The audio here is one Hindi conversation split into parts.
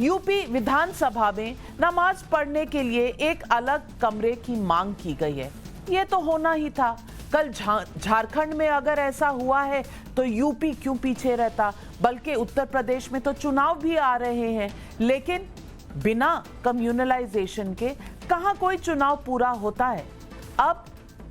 यूपी विधानसभा में नमाज पढ़ने के लिए एक अलग कमरे की मांग की गई है। ये तो होना ही था। कल झारखंड में अगर ऐसा हुआ है तो यूपी क्यों पीछे रहता, बल्कि उत्तर प्रदेश में तो चुनाव भी आ रहे हैं। लेकिन बिना कम्युनलाइजेशन के कहां कोई चुनाव पूरा होता है। अब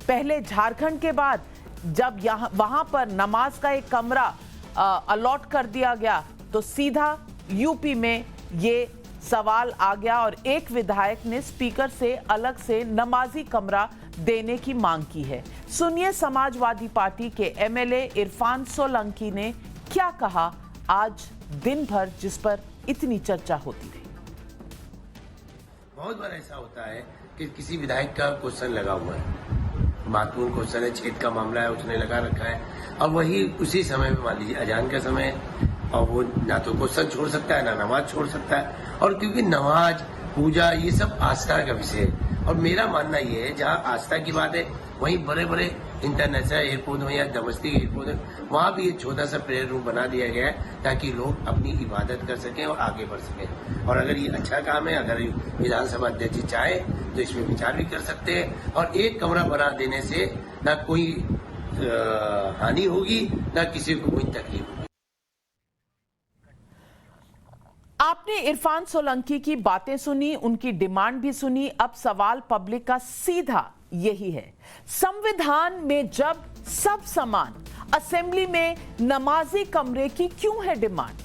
पहले झारखंड के बाद जब वहां पर नमाज का एक कमरा अलॉट कर दिया गया तो सीधा यूपी में ये सवाल आ गया और एक विधायक ने स्पीकर से अलग से नमाजी कमरा देने की मांग की है। सुनिए समाजवादी पार्टी के एमएलए इरफान सोलंकी ने क्या कहा आज दिन भर जिस पर इतनी चर्चा होती रही। बहुत बार ऐसा होता है कि किसी विधायक का क्वेश्चन लगा हुआ है, महत्वपूर्ण क्वेश्चन है, छेद का मामला है, उसने लगा रखा है, और वही उसी समय में मान लीजिए अजान का समय है और वो ना तो क्वेश्चन छोड़ सकता है ना नमाज छोड़ सकता है। और क्योंकि नमाज पूजा ये सब आस्था का विषय है और मेरा मानना ये है जहाँ आस्था की बात है वहीं बड़े बड़े इंटरनेशनल एयरपोर्ट हो या डोमेस्टिक एयरपोर्ट हो वहाँ भी एक छोटा सा प्रेयर रूम बना दिया गया है ताकि लोग अपनी इबादत कर सकें और आगे बढ़ सकें। और अगर ये अच्छा काम है, अगर विधानसभा अध्यक्ष चाहे तो इसमें विचार भी कर सकते हैं। और एक कमरा बना देने से ना कोई हानि होगी ना किसी को कोई तकलीफ होगी। आपने इरफान सोलंकी की बातें सुनी, उनकी डिमांड भी सुनी। अब सवाल पब्लिक का सीधा यही है, संविधान में जब सब समान, असेंबली में नमाजी कमरे की क्यों है डिमांड?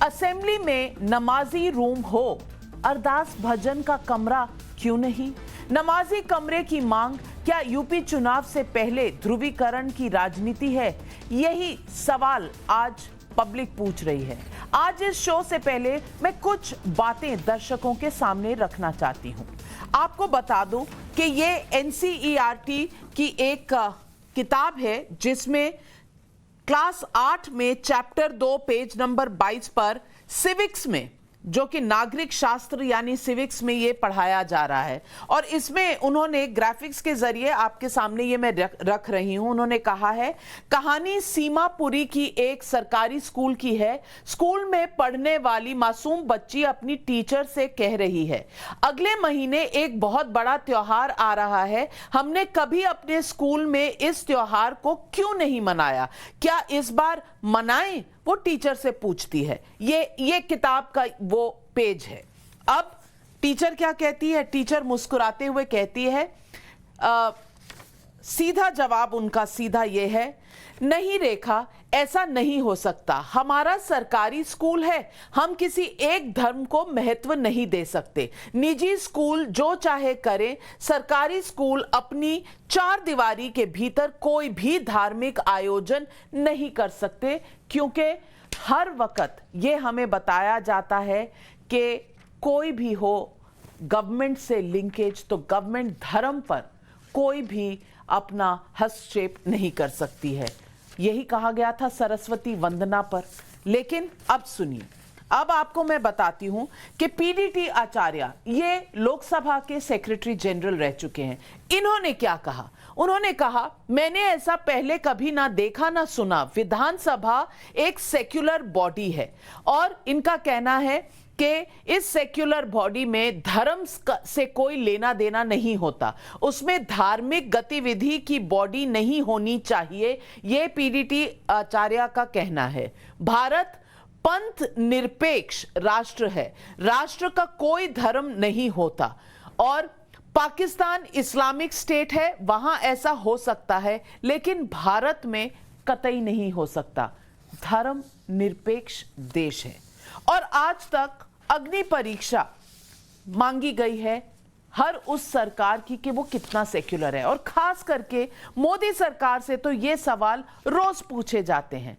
असेंबली में नमाजी रूम हो, अरदास भजन का कमरा क्यों नहीं? नमाजी कमरे की मांग क्या यूपी चुनाव से पहले ध्रुवीकरण की राजनीति है? यही सवाल आज पब्लिक पूछ रही है। आज इस शो से पहले मैं कुछ बातें दर्शकों के सामने रखना चाहती हूं। आपको बता दूं कि ये एनसीईआरटी की एक किताब है जिसमें क्लास 8 में चैप्टर 2 पेज नंबर 22 पर सिविक्स में, जो कि नागरिक शास्त्र यानी सिविक्स में ये पढ़ाया जा रहा है, और इसमें उन्होंने ग्राफिक्स के जरिए आपके सामने ये मैं रख रही हूं। उन्होंने कहा है, कहानी सीमापुरी की एक सरकारी स्कूल की है। स्कूल में पढ़ने वाली मासूम बच्ची अपनी टीचर से कह रही है, अगले महीने एक बहुत बड़ा त्योहार आ रहा है, हमने कभी अपने स्कूल में इस त्योहार को क्यों नहीं मनाया, क्या इस बार मनाएं? वो टीचर से पूछती है। ये किताब का वो पेज है। अब टीचर क्या कहती है? टीचर मुस्कुराते हुए कहती है, सीधा जवाब उनका सीधा ये है, नहीं रेखा, ऐसा नहीं हो सकता, हमारा सरकारी स्कूल है, हम किसी एक धर्म को महत्व नहीं दे सकते। निजी स्कूल जो चाहे करें, सरकारी स्कूल अपनी चार दीवारी के भीतर कोई भी धार्मिक आयोजन नहीं कर सकते, क्योंकि हर वक्त ये हमें बताया जाता है कि कोई भी हो गवर्नमेंट से लिंकेज, तो गवर्नमेंट धर्म पर कोई भी अपना हस्तक्षेप नहीं कर सकती है। यही कहा गया था सरस्वती वंदना पर। लेकिन अब सुनिए, अब आपको मैं बताती हूं कि पीडीटी आचार्य ये लोकसभा के सेक्रेटरी जनरल रह चुके हैं। इन्होंने क्या कहा? उन्होंने कहा, मैंने ऐसा पहले कभी ना देखा ना सुना, विधानसभा एक सेक्युलर बॉडी है और इनका कहना है कि इस सेक्युलर बॉडी में धर्म से कोई लेना देना नहीं होता, उसमें धार्मिक गतिविधि की बॉडी नहीं होनी चाहिए, यह पीडीटी आचार्य का कहना है। भारत पंथ निरपेक्ष राष्ट्र है, राष्ट्र का कोई धर्म नहीं होता, और पाकिस्तान इस्लामिक स्टेट है, वहां ऐसा हो सकता है, लेकिन भारत में कतई नहीं हो सकता। धर्म निरपेक्ष देश है। और आज तक अग्नि परीक्षा मांगी गई है हर उस सरकार की कि वो कितना सेक्युलर है, और खास करके मोदी सरकार से तो ये सवाल रोज पूछे जाते हैं।